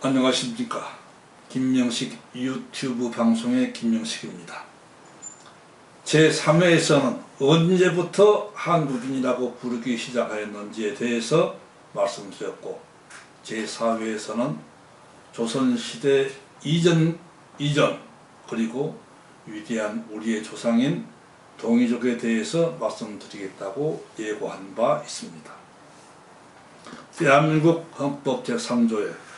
안녕하십니까. 김명식 유튜브 방송의 김명식입니다. 제3회에서는 언제부터 한국인이라고 부르기 시작하였는지에 대해서 말씀드렸고, 제4회에서는 조선시대 이전 그리고 위대한 우리의 조상인 동이족에 대해서 말씀드리겠다고 예고한 바 있습니다. 대한민국 헌법 제3조에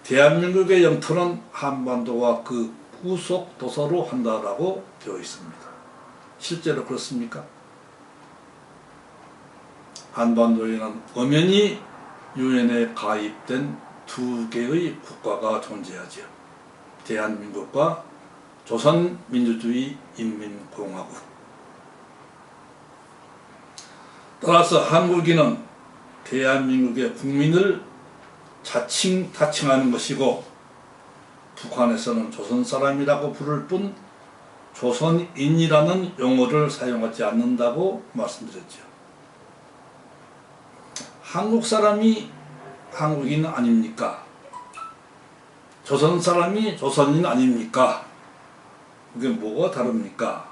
대한민국의 영토는 한반도와 그 부속 도서로 한다라고 되어 있습니다. 실제로 그렇습니까? 한반도에는 엄연히 유엔에 가입된 두 개의 국가가 존재하죠. 대한민국과 조선민주주의 인민공화국. 따라서 한국인은 대한민국의 국민을 타칭하는 것이고, 북한에서는 조선사람이라고 부를 뿐 조선인이라는 용어를 사용하지 않는다고 말씀드렸죠. 한국사람이 한국인 아닙니까? 조선사람이 조선인 아닙니까? 그게 뭐가 다릅니까?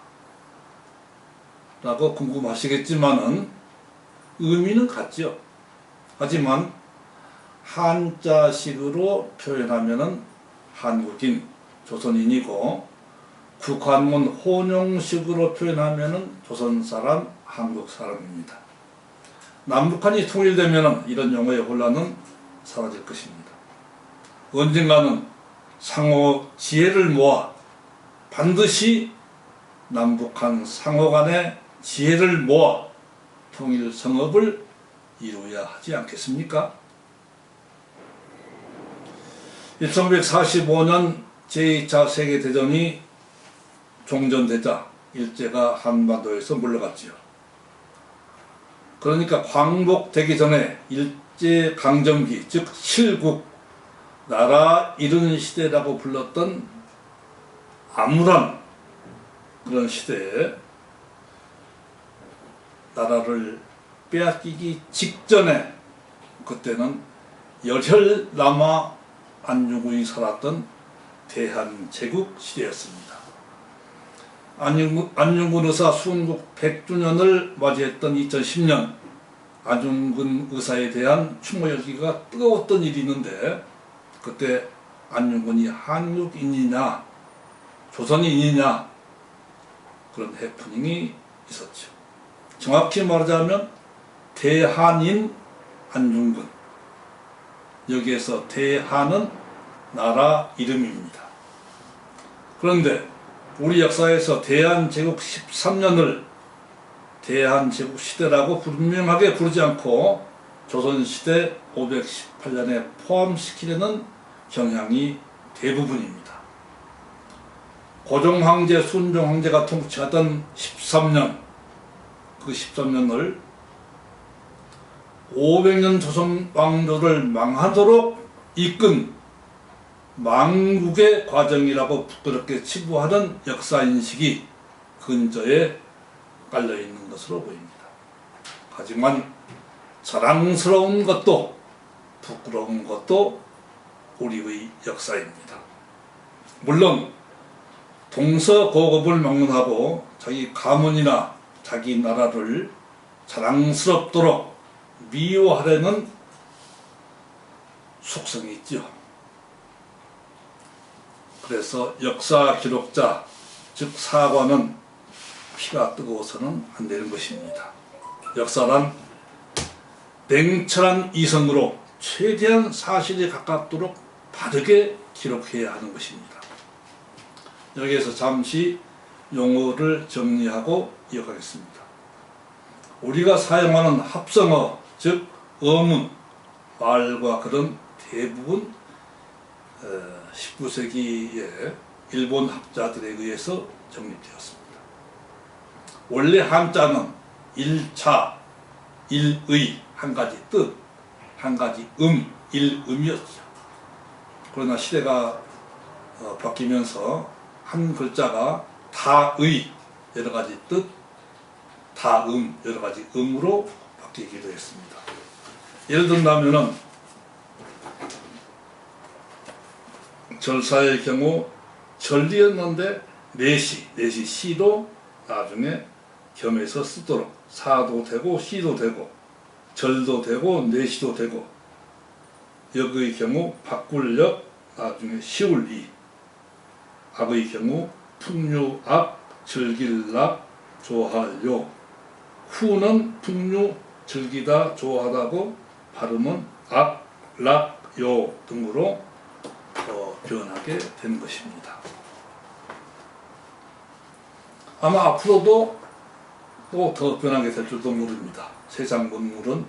라고 궁금하시겠지만은 의미는 같죠. 하지만 한자식으로 표현하면은 한국인, 조선인이고, 국한문 혼용식으로 표현하면은 조선사람, 한국사람입니다. 남북한이 통일되면은 이런 용어의 혼란은 사라질 것입니다. 언젠가는 상호 지혜를 모아 반드시 남북한 상호 간의 지혜를 모아 통일 성업을 이루어야 하지 않겠습니까? 1945년 제2차 세계대전이 종전되자 일제가 한반도에서 물러갔지요. 그러니까 광복되기 전에 일제강점기, 즉 실국, 나라 잃은 시대라고 불렀던 암울한 그런 시대에 나라를 빼앗기기 직전에, 그때는 열혈남아 안중근이 살았던 대한제국 시대였습니다. 안중근 의사 순국 100주년을 맞이했던 2010년, 안중근 의사에 대한 추모 열기가 뜨거웠던 일이 있는데, 그때 안중근이 한국인이냐 조선인이냐 그런 해프닝이 있었죠. 정확히 말하자면 대한인 안중근, 여기에서 대한은 나라 이름입니다. 그런데 우리 역사에서 대한제국 13년을 대한제국 시대라고 분명하게 부르지 않고 조선시대 518년에 포함시키려는 경향이 대부분입니다. 고종황제, 순종황제가 통치하던 13년, 그 13년을 500년 조선 왕조를 망하도록 이끈 망국의 과정이라고 부끄럽게 치부하는 역사인식이 근저에 깔려있는 것으로 보입니다. 하지만 자랑스러운 것도 부끄러운 것도 우리의 역사입니다. 물론 동서고급을 막론하고 자기 가문이나 자기 나라를 자랑스럽도록 미워하려는 속성이 있죠. 그래서 역사 기록자, 즉 사관은 피가 뜨거워서는 안 되는 것입니다. 역사란 냉철한 이성으로 최대한 사실에 가깝도록 바르게 기록해야 하는 것입니다. 여기에서 잠시 용어를 정리하고 이어가겠습니다. 우리가 사용하는 합성어, 즉 어문, 말과 글은 대부분 19세기에 일본 학자들에 의해서 정립되었습니다. 원래 한자는 일차, 일의, 한 가지 뜻, 한 가지 일음이었죠. 그러나 시대가 바뀌면서 한 글자가 다의, 여러 가지 뜻, 다음, 여러 가지 음으로 바뀌기도 했습니다. 예를 든다면은 절사의 경우 절리였는데 내시 시도 나중에 겸해서 쓰도록 사도 되고 시도 되고 절도 되고 내시도 되고 역의 경우 바꿀역 나중에 시울이 악의 경우 풍류악 즐길락 좋아할요 후는 풍류 즐기다 좋아하다고 발음은 악, 락, 요 등으로 변하게 된 것입니다. 아마 앞으로도 또 더 변하게 될 줄도 모릅니다. 세상 문물은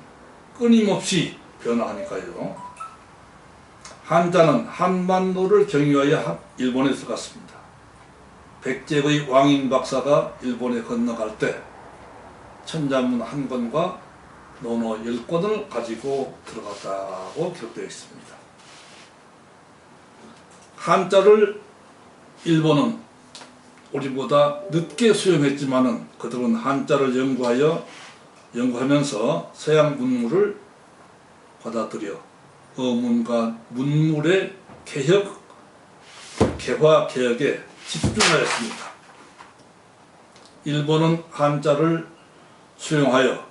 끊임없이 변화하니까요. 한자는 한반도를 경유하여 일본에 들어갔습니다. 백제의 왕인 박사가 일본에 건너갈 때 천자문 한 권과 논어 10권을 가지고 들어갔다고 기록되어 있습니다. 한자를 일본은 우리보다 늦게 수용했지만은 그들은 한자를 연구하면서 서양 문물을 받아들여 어문과 문물의 개화 개혁에 집중하였습니다. 일본은 한자를 수용하여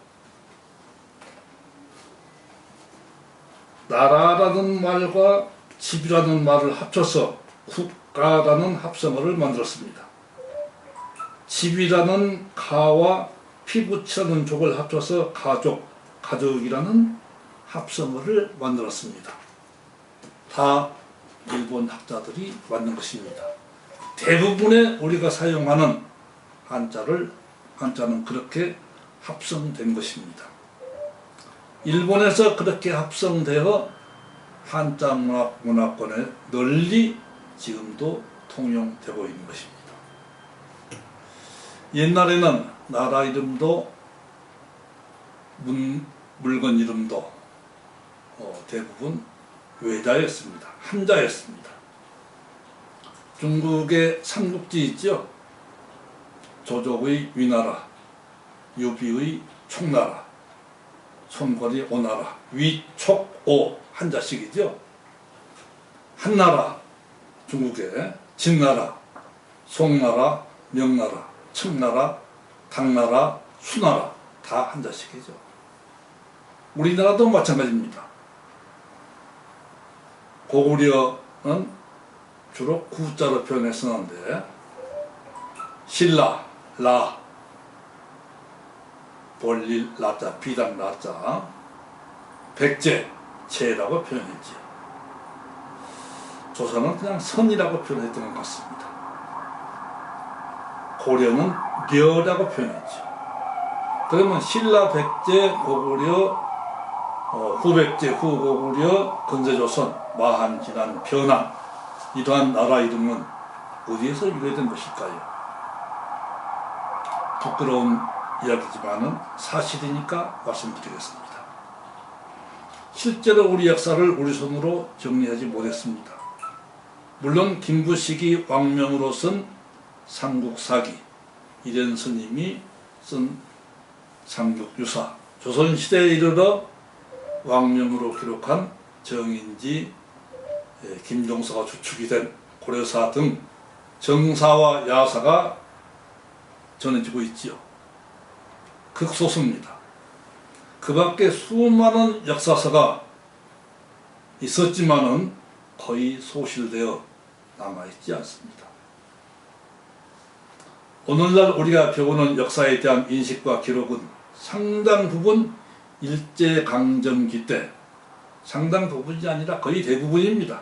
나라라는 말과 집이라는 말을 합쳐서 국가라는 합성어를 만들었습니다. 집이라는 가와 피붙이라는 족을 합쳐서 가족이라는 합성어를 만들었습니다. 다 일본 학자들이 만든 것입니다. 대부분의 우리가 사용하는 한자는 그렇게 합성된 것입니다. 일본에서 그렇게 합성되어 한자 문화권에 널리 지금도 통용되고 있는 것입니다. 옛날에는 나라 이름도 물건 이름도 대부분 외자였습니다. 한자였습니다. 중국의 삼국지 있죠? 조족의 위나라, 유비의 총나라, 손권의 오나라, 위촉오 한자식이죠. 한나라, 중국의 진나라, 송나라, 명나라, 청나라, 당나라, 수나라 다 한자식이죠. 우리나라도 마찬가지입니다. 고구려는 주로 구자로 표현했었는데 신라, 라, 볼일, 라자, 비단, 라자, 백제, 제라고 표현했지. 조선은 그냥 선이라고 표현했던 것 같습니다. 고려는 려라고 표현했죠. 그러면 신라, 백제, 고구려, 후백제, 후고구려, 근세조선, 마한, 진한, 변한 이러한 나라 이름은 어디에서 유래된 것일까요? 부끄러운 이야기지만은 사실이니까 말씀드리겠습니다. 실제로 우리 역사를 우리 손으로 정리하지 못했습니다. 물론 김부식이 왕명으로 쓴 삼국사기, 이련 스님이 쓴 삼국유사, 조선시대에 이르러 왕명으로 기록한 정인지, 김종서가 주축이 된 고려사 등 정사와 야사가 전해지고 있지요. 극소수입니다. 그 밖에 수많은 역사서가 있었지만은 거의 소실되어 남아있지 않습니다. 오늘날 우리가 배우는 역사에 대한 인식과 기록은 상당 부분 일제강점기 때, 상당 부분이 아니라 거의 대부분입니다.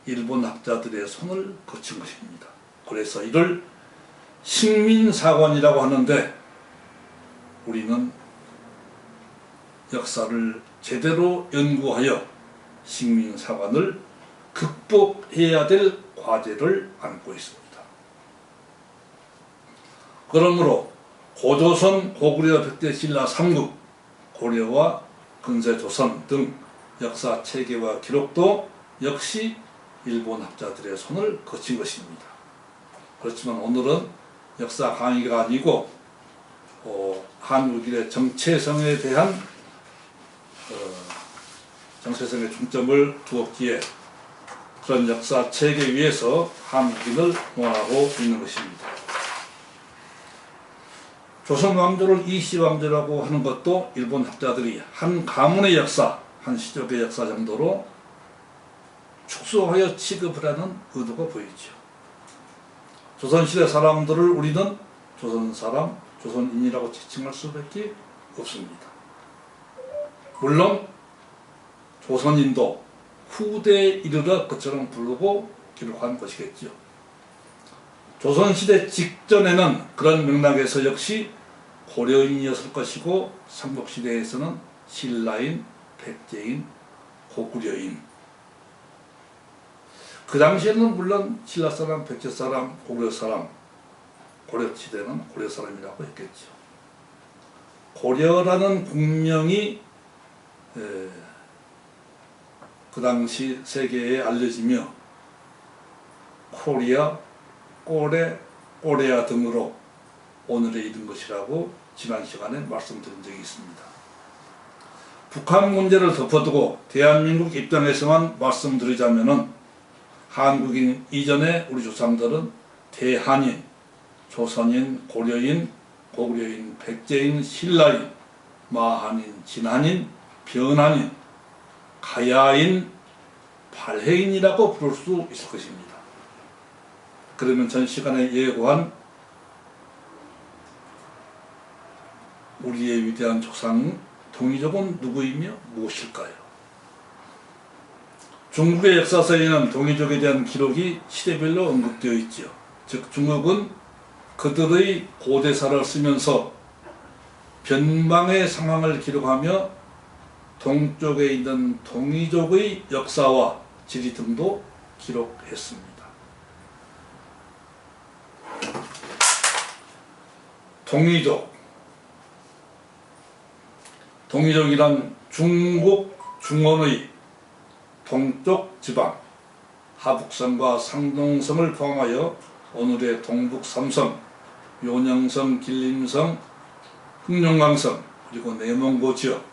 일본 학자들의 손을 거친 것입니다. 그래서 이를 식민사관이라고 하는데 우리는 역사를 제대로 연구하여 식민사관을 극복해야 될 과제를 안고 있습니다. 그러므로 고조선, 고구려, 백제, 신라, 삼국, 고려와 근세조선 등 역사 체계와 기록도 역시 일본 학자들의 손을 거친 것입니다. 그렇지만 오늘은 역사 강의가 아니고 한국인의 정체성에 대한 정체성의 중점을 두었기에 그런 역사 체계 위에서 한국인을 논하고 있는 것입니다. 조선 왕조를 이씨 왕조라고 하는 것도 일본 학자들이 한 가문의 역사, 한 시족의 역사 정도로 축소하여 취급을 하는 의도가 보이죠. 조선시대 사람들을 우리는 조선 사람, 조선인이라고 지칭할 수밖에 없습니다. 물론 조선인도 후대에 이르러 그처럼 부르고 기록한 것이겠죠. 조선시대 직전에는 그런 맥락에서 역시 고려인이었을 것이고 삼국시대에서는 신라인, 백제인, 고구려인. 그 당시에는 물론 신라 사람, 백제 사람, 고구려 사람, 고려시대는 고려 사람이라고 했겠죠. 고려라는 국명이 그 당시 세계에 알려지며 코리아, 꼬레, 오레아 등으로 오늘에 이른 것이라고 지난 시간에 말씀드린 적이 있습니다. 북한 문제를 덮어두고 대한민국 입장에서만 말씀드리자면은 한국인 이전에 우리 조상들은 대한인, 조선인, 고려인, 고구려인, 백제인, 신라인, 마한인, 진한인, 변한인, 가야인, 발해인이라고 부를 수 있을 것입니다. 그러면 전 시간에 예고한 우리의 위대한 조상 동이족은 누구이며 무엇일까요? 중국의 역사서에는 동이족에 대한 기록이 시대별로 언급되어 있죠. 즉 중국은 그들의 고대사를 쓰면서 변방의 상황을 기록하며 동쪽에 있는 동이족의 역사와 지리 등도 기록했습니다. 동이족이란 중국 중원의 동쪽 지방 하북성과 상동성을 포함하여 오늘의 동북 삼성, 요령성, 길림성, 흑룡강성 그리고 내몽고 지역,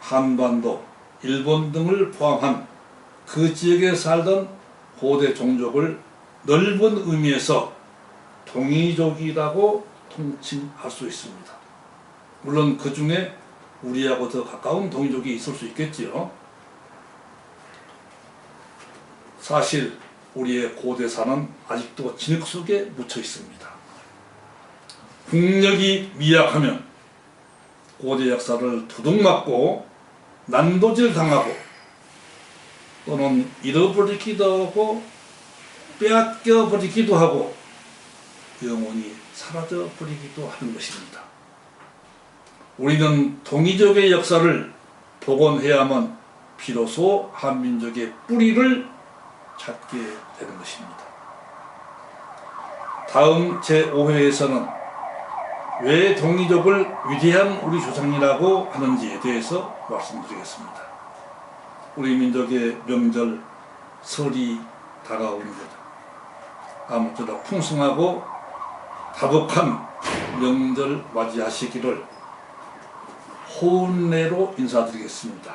한반도, 일본 등을 포함한 그 지역에 살던 고대 종족을 넓은 의미에서 동이족이라고 통칭할 수 있습니다. 물론 그 중에 우리하고 더 가까운 동이족이 있을 수 있겠지요. 사실 우리의 고대사는 아직도 진흙 속에 묻혀 있습니다. 국력이 미약하면 고대 역사를 두둑맞고 난도질 당하고 또는 잃어버리기도 하고 빼앗겨 버리기도 하고 영원히 사라져 버리기도 하는 것입니다. 우리는 동이족의 역사를 복원해야만 비로소 한민족의 뿌리를 찾게 되는 것입니다. 다음 제5회에서는 왜 동이족을 위대한 우리 조상이라고 하는지에 대해서 말씀드리겠습니다. 우리 민족의 명절 설이 다가옵니다. 아무쪼록 풍성하고 다복한 명절 맞이하시기를 호운내로 인사드리겠습니다.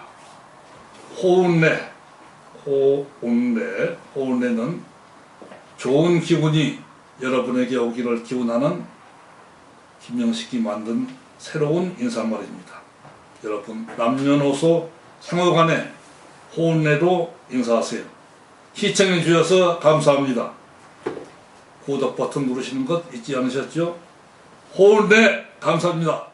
호운내는 좋은 기운이 여러분에게 오기를 기원하는 김영식이 만든 새로운 인사말입니다. 여러분 남녀노소 상호간에 호운내로 인사하세요. 시청해 주셔서 감사합니다. 구독 버튼 누르시는 것 잊지 않으셨죠? 호운내 감사합니다.